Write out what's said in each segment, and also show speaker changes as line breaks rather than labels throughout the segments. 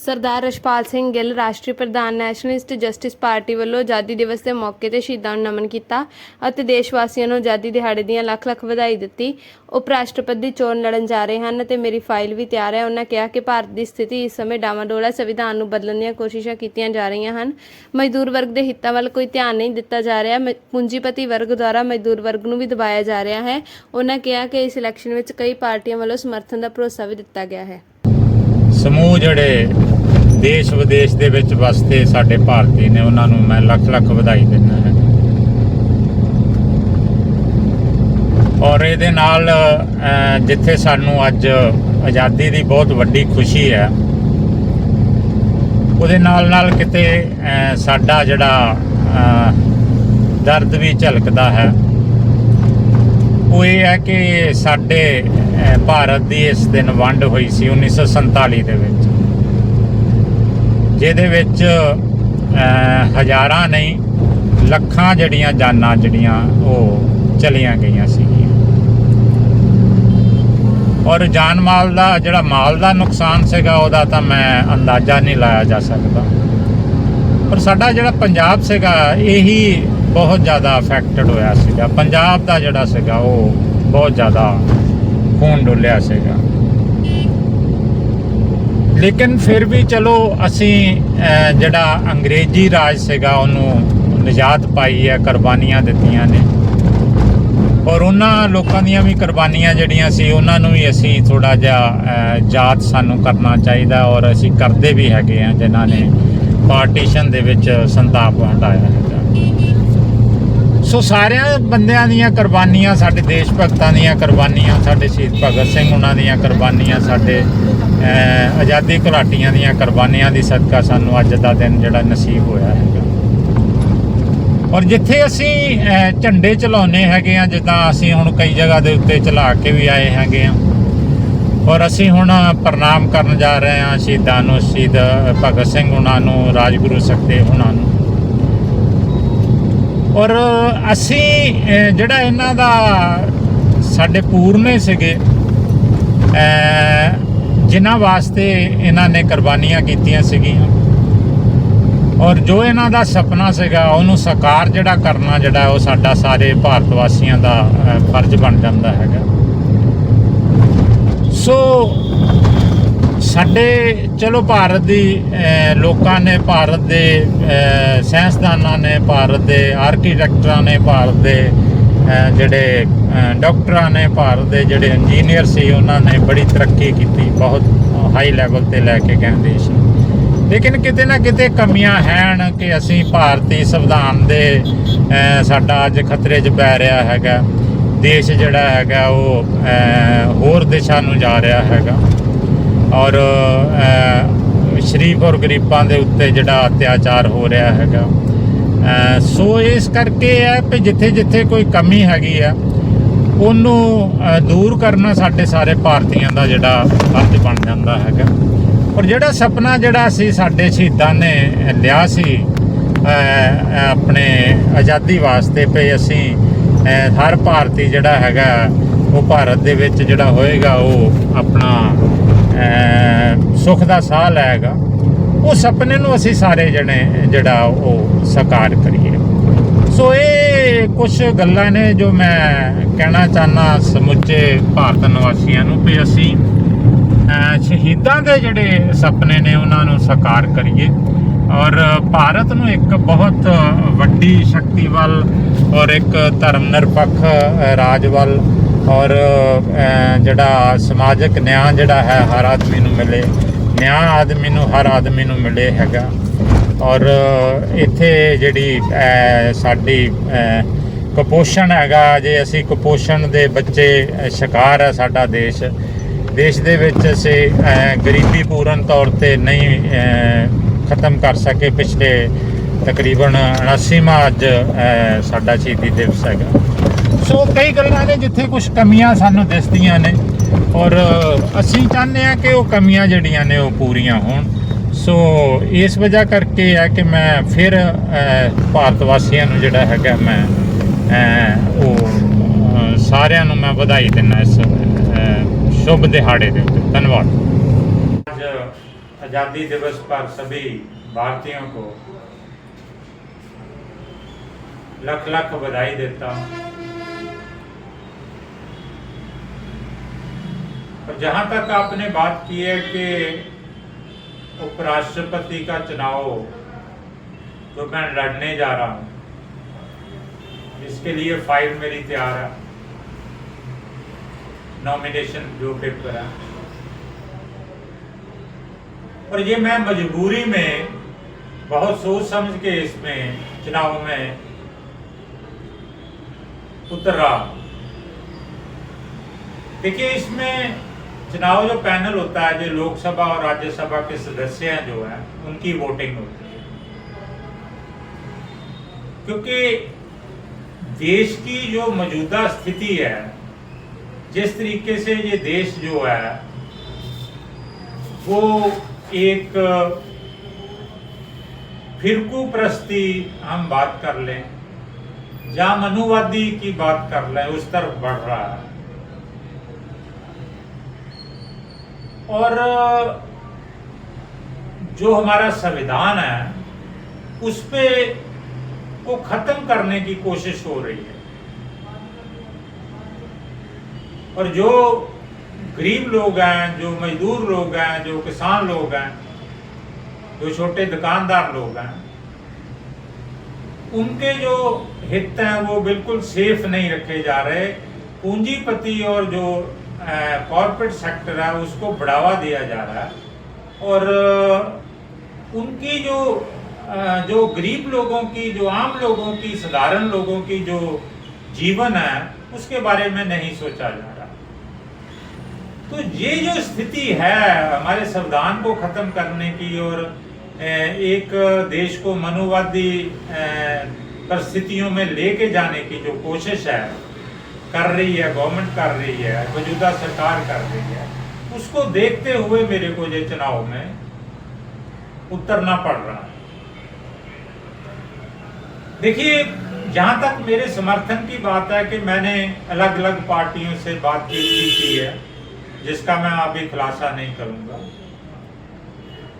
ਸਰਦਾਰ ਰਛਪਾਲ ਸਿੰਘ ਗਿੱਲ ਰਾਸ਼ਟਰੀ ਪ੍ਰਧਾਨ nationalist justice party ਵੱਲੋਂ ਆਜ਼ਾਦੀ ਦਿਵਸ ਦੇ ਮੌਕੇ ਤੇ ਸ਼ਹੀਦਾਂ ਨੂੰ ਨਮਨ ਕੀਤਾ ਅਤੇ ਦੇਸ਼ ਵਾਸੀਆਂ ਨੂੰ ਆਜ਼ਾਦੀ ਦਿਹਾੜੇ ਦੀਆਂ ਲੱਖ ਲੱਖ ਵਧਾਈ ਦਿੱਤੀ। ਉਪ ਰਾਸ਼ਟਰਪਤੀ ਚੋਣ ਲੜਨ ਜਾ ਰਹੇ ਹਨ ਅਤੇ ਮੇਰੀ ਫਾਈਲ ਵੀ ਤਿਆਰ ਹੈ। ਉਹਨਾਂ ਕਿਹਾ ਕਿ ਭਾਰਤ ਦੀ ਸਥਿਤੀ ਇਸ ਸਮੇਂ ਡਾਵਾਡੋਲ ਹੈ। ਸੰਵਿਧਾਨ ਨੂੰ ਬਦਲਣ ਦੀਆਂ ਕੋਸ਼ਿਸ਼ਾਂ ਕੀਤੀਆਂ ਜਾ ਰਹੀਆਂ ਹਨ। ਮਜ਼ਦੂਰ ਵਰਗ ਦੇ ਹਿੱਤਾਂ ਵੱਲ ਕੋਈ ਧਿਆਨ ਨਹੀਂ ਦਿੱਤਾ ਜਾ ਰਿਹਾ। ਪੂੰਜੀਪਤੀ ਵਰਗ ਦੁਆਰਾ ਮਜ਼ਦੂਰ ਵਰਗ ਨੂੰ ਵੀ ਦਬਾਇਆ ਜਾ ਰਿਹਾ ਹੈ। ਉਹਨਾਂ ਕਿਹਾ ਕਿ ਇਸ ਇਲੈਕਸ਼ਨ ਵਿੱਚ ਕਈ ਪਾਰਟੀਆਂ ਵੱਲੋਂ ਸਮਰਥਨ ਦਾ ਭਰੋਸਾ ਵੀ ਦਿੱਤਾ ਗਿਆ ਹੈ।
ਸਮੂਹ ਜਿਹੜੇ ਦੇਸ਼ ਵਿਦੇਸ਼ ਦੇ ਵਿੱਚ ਵਸਦੇ ਸਾਡੇ ਭਾਰਤੀ ਨੇ ਉਹਨਾਂ ਨੂੰ ਮੈਂ ਲੱਖ ਲੱਖ ਵਧਾਈ ਦਿੰਦਾ ਹੈ। ਔਰ ਇਹਦੇ ਨਾਲ ਜਿੱਥੇ ਸਾਨੂੰ ਅੱਜ ਆਜ਼ਾਦੀ ਦੀ ਬਹੁਤ ਵੱਡੀ ਖੁਸ਼ੀ ਹੈ, ਉਹਦੇ ਨਾਲ ਨਾਲ ਕਿਤੇ ਸਾਡਾ ਜਿਹੜਾ ਦਰਦ ਵੀ ਝਲਕਦਾ ਹੈ। ਉਹ ਇਹ ਹੈ ਕਿ ਸਾਡੇ ਭਾਰਤ ਦੀ ਇਸ ਦਿਨ ਵੰਡ ਹੋਈ ਸੀ 1947 ਦੇ ਵਿੱਚ, ਜਿਹਦੇ ਵਿੱਚ ਹਜ਼ਾਰਾਂ ਨਹੀਂ ਲੱਖਾਂ ਜਿਹੜੀਆਂ ਜਾਨਾਂ ਜਿਹੜੀਆਂ ਉਹ ਚਲੀਆਂ ਗਈਆਂ ਸੀਗੀਆਂ। ਔਰ ਜਾਨ ਮਾਲ ਦਾ ਜਿਹੜਾ ਮਾਲ ਦਾ ਨੁਕਸਾਨ ਸੀਗਾ ਉਹਦਾ ਤਾਂ ਮੈਂ ਅੰਦਾਜ਼ਾ ਨਹੀਂ ਲਾਇਆ ਜਾ ਸਕਦਾ। ਪਰ ਸਾਡਾ ਜਿਹੜਾ ਪੰਜਾਬ ਸੀਗਾ ਇਹੀ ਬਹੁਤ ਜ਼ਿਆਦਾ ਅਫੈਕਟਡ ਹੋਇਆ ਸੀਗਾ। ਪੰਜਾਬ ਦਾ ਜਿਹੜਾ ਸੀਗਾ ਉਹ ਬਹੁਤ ਜ਼ਿਆਦਾ ਖੂਨ ਡੁੱਲਿਆ ਸੀਗਾ। ਲੇਕਿਨ ਫਿਰ ਵੀ ਚਲੋ ਅਸੀਂ ਜਿਹੜਾ ਅੰਗਰੇਜ਼ੀ ਰਾਜ ਸੀਗਾ ਉਹਨੂੰ ਨਿਜਾਤ ਪਾਈ ਹੈ, ਕੁਰਬਾਨੀਆਂ ਦਿੱਤੀਆਂ ਨੇ। ਔਰ ਉਹਨਾਂ ਲੋਕਾਂ ਦੀਆਂ ਵੀ ਕੁਰਬਾਨੀਆਂ ਜਿਹੜੀਆਂ ਸੀ ਉਹਨਾਂ ਨੂੰ ਵੀ ਅਸੀਂ ਥੋੜ੍ਹਾ ਜਿਹਾ ਯਾਦ ਸਾਨੂੰ ਕਰਨਾ ਚਾਹੀਦਾ। ਔਰ ਅਸੀਂ ਕਰਦੇ ਵੀ ਹੈਗੇ ਹਾਂ ਜਿਨ੍ਹਾਂ ਨੇ ਪਾਰਟੀਸ਼ਨ ਦੇ ਵਿੱਚ ਸੰਤਾਪ ਹਟਾਇਆ ਹੈਗਾ। ਸੋ ਸਾਰਿਆਂ ਬੰਦਿਆਂ ਦੀਆਂ ਕੁਰਬਾਨੀਆਂ, ਸਾਡੇ ਦੇਸ਼ ਭਗਤਾਂ ਦੀਆਂ ਕੁਰਬਾਨੀਆਂ, ਸਾਡੇ ਸ਼ਹੀਦ ਭਗਤ ਸਿੰਘ ਉਹਨਾਂ ਦੀਆਂ ਕੁਰਬਾਨੀਆਂ, ਸਾਡੇ ਆਜ਼ਾਦੀ ਘੁਲਾਟੀਆਂ ਦੀਆਂ ਕੁਰਬਾਨੀਆਂ ਦੀ ਸਦਕਾ ਸਾਨੂੰ ਅੱਜ ਦਾ ਦਿਨ ਜਿਹੜਾ ਨਸੀਬ ਹੋਇਆ ਹੈਗਾ। ਔਰ ਜਿੱਥੇ ਅਸੀਂ ਝੰਡੇ ਚਲਾਉਂਦੇ ਹੈਗੇ ਆ, ਜਿੱਦਾਂ ਅਸੀਂ ਹੁਣ ਕਈ ਜਗ੍ਹਾ ਦੇ ਉੱਤੇ ਚਲਾ ਕੇ ਵੀ ਆਏ ਹੈਗੇ ਆ। ਔਰ ਅਸੀਂ ਹੁਣ ਪ੍ਰਣਾਮ ਕਰਨ ਜਾ ਰਹੇ ਹਾਂ ਸ਼ਹੀਦਾਂ ਨੂੰ, ਸ਼ਹੀਦ ਭਗਤ ਸਿੰਘ ਉਹਨਾਂ ਨੂੰ, ਰਾਜਗੁਰੂ ਸੁਖਦੇਵ ਉਹਨਾਂ ਨੂੰ। ਔਰ ਅਸੀਂ ਜਿਹੜਾ ਇਹਨਾਂ ਦਾ ਸਾਡੇ ਪੂਰਨੇ ਸੀਗੇ, ਜਿਨ੍ਹਾਂ ਵਾਸਤੇ ਇਹਨਾਂ ਨੇ ਕੁਰਬਾਨੀਆਂ ਕੀਤੀਆਂ ਸੀਗੀਆਂ, ਔਰ ਜੋ ਇਹਨਾਂ ਦਾ ਸੁਪਨਾ ਸੀਗਾ ਉਹਨੂੰ ਸਾਕਾਰ ਜਿਹੜਾ ਕਰਨਾ ਜਿਹੜਾ ਉਹ ਸਾਡਾ ਸਾਰੇ ਭਾਰਤ ਵਾਸੀਆਂ ਦਾ ਫਰਜ਼ ਬਣ ਜਾਂਦਾ ਹੈਗਾ। ਸੋ ਸਾਡੇ ਚਲੋ ਭਾਰਤ ਦੀ ਲੋਕਾਂ ਨੇ, ਭਾਰਤ ਦੇ ਸਾਇੰਸਦਾਨਾਂ ਨੇ, ਭਾਰਤ ਦੇ ਆਰਕੀਟੈਕਟਰਾਂ ਨੇ, ਭਾਰਤ ਦੇ ਜਿਹੜੇ ਡਾਕਟਰਾਂ ਨੇ, ਭਾਰਤ ਦੇ ਜਿਹੜੇ ਇੰਜੀਨੀਅਰ ਸੀ ਉਹਨਾਂ ਨੇ ਬੜੀ ਤਰੱਕੀ ਕੀਤੀ, ਬਹੁਤ ਹਾਈ ਲੈਵਲ 'ਤੇ ਲੈ ਕੇ ਗਏ ਦੇਸ਼। ਲੇਕਿਨ ਕਿਤੇ ਨਾ ਕਿਤੇ ਕਮੀਆਂ ਹਨ ਕਿ ਅਸੀਂ ਭਾਰਤੀ ਸੰਵਿਧਾਨ ਦੇ ਸਾਡਾ ਅੱਜ ਖਤਰੇ 'ਚ ਪੈ ਰਿਹਾ ਹੈਗਾ। ਦੇਸ਼ ਜਿਹੜਾ ਹੈਗਾ ਉਹ ਹੋਰ ਦਿਸ਼ਾ ਨੂੰ ਜਾ ਰਿਹਾ ਹੈਗਾ। ਔਰ ਸ਼ਰੀਫ ਔਰ ਗਰੀਬਾਂ ਦੇ ਉੱਤੇ ਜਿਹੜਾ ਅਤਿਆਚਾਰ ਹੋ ਰਿਹਾ ਹੈਗਾ। ਸੋ ਇਸ ਕਰਕੇ ਹੈ ਕਿ ਜਿੱਥੇ ਜਿੱਥੇ ਕੋਈ ਕਮੀ ਹੈਗੀ ਆ ਉਹਨੂੰ ਦੂਰ ਕਰਨਾ ਸਾਡੇ ਸਾਰੇ ਭਾਰਤੀਆਂ ਦਾ ਜਿਹੜਾ ਫਰਜ਼ ਬਣ ਜਾਂਦਾ ਹੈਗਾ। ਔਰ ਜਿਹੜਾ ਸੁਪਨਾ ਜਿਹੜਾ ਸੀ ਸਾਡੇ ਸ਼ਹੀਦਾਂ ਨੇ ਲਿਆ ਸੀ ਆਪਣੇ ਆਜ਼ਾਦੀ ਵਾਸਤੇ, ਵੀ ਅਸੀਂ ਹਰ ਭਾਰਤੀ ਜਿਹੜਾ ਹੈਗਾ ਉਹ ਭਾਰਤ ਦੇ ਵਿੱਚ ਜਿਹੜਾ ਹੋਏਗਾ ਉਹ ਆਪਣਾ ਸੁੱਖ ਦਾ ਸਾਹ ਲਏਗਾ, ਉਹ ਸੁਪਨੇ ਨੂੰ ਅਸੀਂ ਸਾਰੇ ਜਣੇ ਜਿਹੜਾ ਉਹ ਸਾਕਾਰ ਕਰੀਏ। ਸੋ ਇਹ ਕੁਝ ਗੱਲਾਂ ਨੇ ਜੋ ਮੈਂ ਕਹਿਣਾ ਚਾਹੁੰਦਾ ਸਮੁੱਚੇ ਭਾਰਤ ਨਿਵਾਸੀਆਂ ਨੂੰ, ਵੀ ਅਸੀਂ ਸ਼ਹੀਦਾਂ ਦੇ ਜਿਹੜੇ ਸੁਪਨੇ ਨੇ ਉਹਨਾਂ ਨੂੰ ਸਾਕਾਰ ਕਰੀਏ ਔਰ ਭਾਰਤ ਨੂੰ ਇੱਕ ਬਹੁਤ ਵੱਡੀ ਸ਼ਕਤੀ ਵੱਲ ਔਰ ਇੱਕ ਧਰਮ ਨਿਰਪੱਖ ਰਾਜ ਵੱਲ ਔਰ ਜਿਹੜਾ ਸਮਾਜਿਕ ਨਿਆਂ ਜਿਹੜਾ ਹੈ ਹਰ ਆਦਮੀ ਨੂੰ ਮਿਲੇ, ਨਿਆਂ ਆਦਮੀ ਨੂੰ ਹਰ ਆਦਮੀ ਨੂੰ ਮਿਲੇ ਹੈਗਾ। ਔਰ ਇੱਥੇ ਜਿਹੜੀ ਸਾਡੀ ਕੁਪੋਸ਼ਣ ਹੈਗਾ, ਜੇ ਅਸੀਂ ਕੁਪੋਸ਼ਣ ਦੇ ਬੱਚੇ ਸ਼ਿਕਾਰ ਹੈ ਸਾਡਾ ਦੇਸ਼ ਦੇ ਵਿੱਚ ਅਸੀਂ ਗਰੀਬੀ ਪੂਰਨ ਤੌਰ 'ਤੇ ਨਹੀਂ ਖਤਮ ਕਰ ਸਕੇ। ਪਿਛਲੇ ਤਕਰੀਬਨ 79ਵਾਂ ਅੱਜ ਸਾਡਾ ਸ਼ਹੀਦੀ ਦਿਵਸ ਹੈਗਾ। ਸੋ ਕਈ ਗੱਲਾਂ ਨੇ ਜਿੱਥੇ ਕੁਝ ਕਮੀਆਂ ਸਾਨੂੰ ਦਿਸਦੀਆਂ ਨੇ ਔਰ ਅਸੀਂ ਚਾਹੁੰਦੇ ਹਾਂ ਕਿ ਉਹ ਕਮੀਆਂ ਜਿਹੜੀਆਂ ਨੇ ਉਹ ਪੂਰੀਆਂ ਹੋਣ। ਸੋ ਇਸ ਵਜ੍ਹਾ ਕਰਕੇ ਹੈ ਕਿ ਮੈਂ ਫਿਰ ਭਾਰਤ ਵਾਸੀਆਂ ਨੂੰ ਜਿਹੜਾ ਹੈਗਾ ਮੈਂ ਉਹ ਸਾਰਿਆਂ ਨੂੰ ਮੈਂ ਵਧਾਈ ਦਿੰਦਾ ਇਸ ਸ਼ੁਭ ਦਿਹਾੜੇ ਦੇ ਉੱਤੇ। ਧੰਨਵਾਦ। ਅੱਜ आज़ादी दिवस पर सभी भारतीयों को लख लख बधाई देता हूँ। और जहाँ तक आपने बात की है कि उपराष्ट्रपति का चुनाव जो मैं लड़ने जा रहा हूँ, इसके लिए फाइल मेरी तैयार है, नॉमिनेशन जो पेपर है, और ये मैं मजबूरी में बहुत सोच समझ के इसमें चुनाव में उतर रहा हूं। देखिए, इसमें चुनाव जो पैनल होता है, जो लोकसभा और राज्यसभा के सदस्य हैं जो हैं, उनकी वोटिंग होती है। क्योंकि देश की जो मौजूदा स्थिति है, जिस तरीके से ये देश जो है वो एक फिरकू प्रस्ती हम बात कर लें, या मनुवादी की बात कर लें, उस तरफ बढ़ रहा है। और जो हमारा संविधान है उस पे को खत्म करने की कोशिश हो रही है। और जो गरीब लोग हैं, जो मजदूर लोग हैं, जो किसान लोग हैं, जो छोटे दुकानदार लोग हैं, उनके जो हित हैं वो बिल्कुल सेफ नहीं रखे जा रहे। पूंजीपति और जो कॉर्पोरेट सेक्टर है उसको बढ़ावा दिया जा रहा है। और उनकी जो गरीब लोगों की, जो आम लोगों की, साधारण लोगों की जो जीवन है उसके बारे में नहीं सोचा जा रहा। तो ये जो स्थिति है हमारे संविधान को खत्म करने की और एक देश को मनुवादी परिस्थितियों में लेके जाने की जो कोशिश है कर रही है गवर्नमेंट, कर रही है मौजूदा सरकार कर रही है, उसको देखते हुए मेरे को ये चुनाव में उतरना पड़ रहा है। देखिए, जहां तक मेरे समर्थन की बात है कि मैंने अलग अलग पार्टियों से बातचीत भी की है, जिसका मैं अभी खुलासा नहीं करूंगा।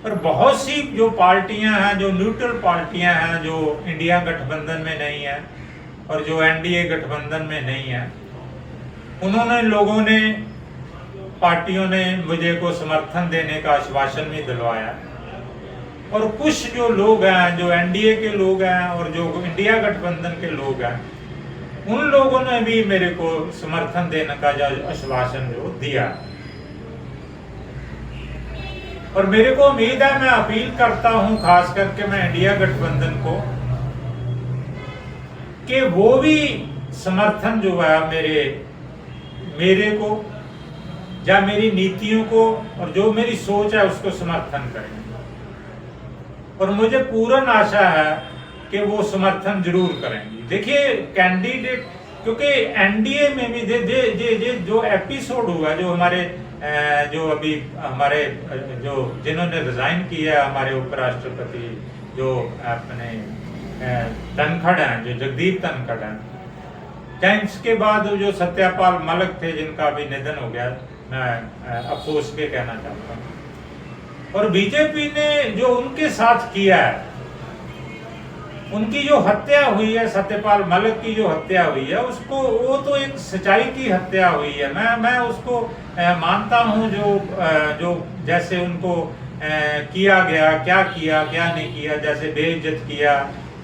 पर बहुत सी जो पार्टियां हैं, जो न्यूट्रल पार्टियां हैं, जो इंडिया गठबंधन में नहीं है और जो एनडीए गठबंधन में नहीं है, उन्होंने लोगों ने, पार्टियों ने मुझे को समर्थन देने का आश्वासन भी दिलवाया। और कुछ जो लोग हैं, जो एनडीए के लोग हैं और जो इंडिया गठबंधन के लोग हैं, उन लोगों ने भी मेरे को समर्थन देने का जो आश्वासन जो दिया। और मेरे को उम्मीद है, मैं अपील करता हूं खास करके मैं इंडिया गठबंधन को, कि वो भी समर्थन जो है मेरे को या मेरी नीतियों को और जो मेरी सोच है उसको समर्थन करेंगे। और मुझे पूर्ण आशा है कि वो समर्थन जरूर करेंगी। देखिए, कैंडिडेट, क्योंकि एनडीए में भी जो एपिसोड हुआ, जो हमारे जो अभी हमारे जो जिन्होंने रिजाइन किया, हमारे उपराष्ट्रपति जो अपने धनखड़ हैं, जो जगदीप धनखड़ हैं, टैंक्स के बाद जो सत्यपाल मलिक थे जिनका भी निधन हो गया, मैं अफसोस के कहना चाहता हूँ। और बीजेपी ने जो उनके साथ किया है, उनकी जो हत्या हुई है, सत्यपाल मलिक की जो हत्या हुई है, उसको, वो तो एक सच्चाई की हत्या हुई है। मैं उसको मानता हूँ। जो जैसे उनको किया गया, क्या किया क्या नहीं किया, जैसे बेइज्जत किया,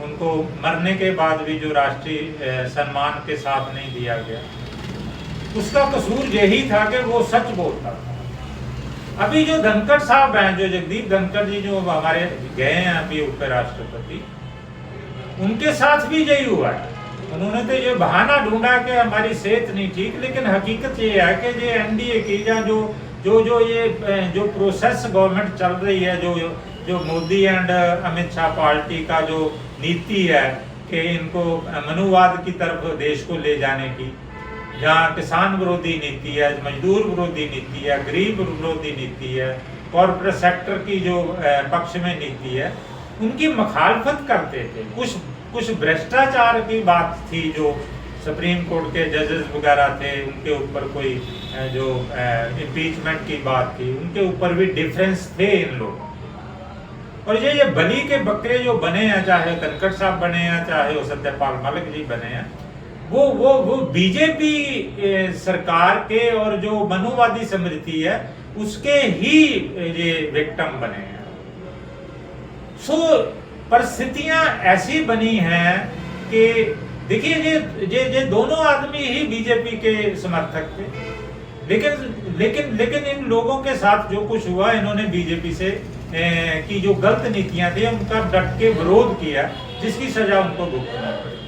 उनको मरने के बाद भी जो राष्ट्रीय सम्मान के साथ नहीं दिया गया, उसका कसूर यही था कि वो सच बोलता था। अभी जो धनखड़ साहब हैं, जो जगदीप धनखड़ जी जो हमारे गए हैं अभी उपराष्ट्रपति, उनके साथ भी यही हुआ है। उन्होंने तो ये बहाना ढूंढा कि हमारी सेहत नहीं ठीक, लेकिन हकीकत ये है कि ये एनडीए की या जो प्रोसेस गवर्नमेंट चल रही है, जो मोदी एंड अमित शाह पार्टी का जो नीति है कि इनको मनुवाद की तरफ देश को ले जाने की, जहाँ किसान विरोधी नीति है, मजदूर विरोधी नीति है, गरीब विरोधी नीति है, कॉर्पोरेट सेक्टर की जो पक्ष में नीति है, उनकी मुखालफत करते थे। कुछ भ्रष्टाचार की बात थी, जो सुप्रीम कोर्ट के जजेस वगैरह थे, उनके ऊपर कोई जो इम्पीचमेंट की बात थी, उनके ऊपर भी डिफरेंस थे इन लोगों। और ये बलि के बकरे जो बने हैं, चाहे कनकट साहब बने हैं, चाहे वो सत्यपाल मलिक जी बने हैं, वो बीजेपी सरकार के और जो मनुवादी समृद्धि है उसके ही ये विक्टिम बने हैं। सो परिस्थितियां ऐसी बनी हैं कि देखिए ये दोनों आदमी ही बीजेपी के समर्थक थे, लेकिन इन लोगों के साथ जो कुछ हुआ, इन्होंने बीजेपी से की जो गलत नीतियां थी उनका डट के विरोध किया, जिसकी सजा उनको भुगतना पड़ी।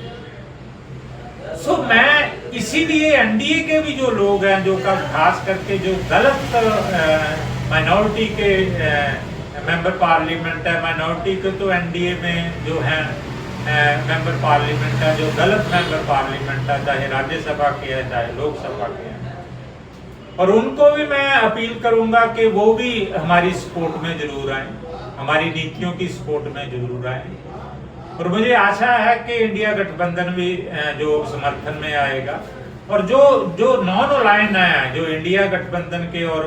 सो मैं इसीलिए एनडीए के भी जो लोग हैं, जो खास करके जो गलत माइनॉरिटी के मेंबर पार्लियामेंट है, माइनॉरिटी के तो एनडीए में जो है मेंबर पार्लियामेंट है, जो गलत मेंबर पार्लियामेंट है, चाहे राज्यसभा के है चाहे लोकसभा के है, और उनको भी मैं अपील करूंगा कि वो भी हमारी सपोर्ट में जरूर आए, हमारी नीतियों की सपोर्ट में जरूर आए। और मुझे आशा है कि इंडिया गठबंधन भी जो समर्थन में आएगा, और जो नॉन अलाइन है, जो इंडिया गठबंधन के और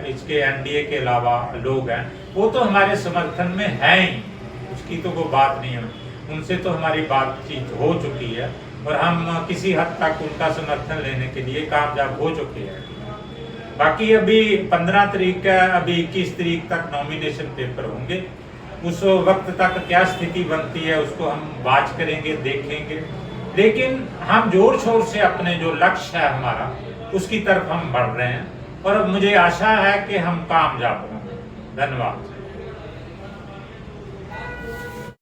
इसके एनडीए के अलावा लोग हैं, वो तो हमारे समर्थन में है ही, उसकी तो कोई बात नहीं है, उनसे तो हमारी बातचीत हो चुकी है और हम किसी हद तक उनका समर्थन लेने के लिए कामयाब हो चुके हैं। बाकी अभी 15 तारीख का, अभी 21 तारीख तक नॉमिनेशन पेपर होंगे, उस वक्त तक क्या स्थिति बनती है उसको हम वाच करेंगे, देखेंगे, लेकिन हम जोर शोर से अपने जो लक्ष्य है हमारा उसकी तरफ हम बढ़ रहे हैं और मुझे आशा है कि हम कामयाब होंगे। धन्यवाद।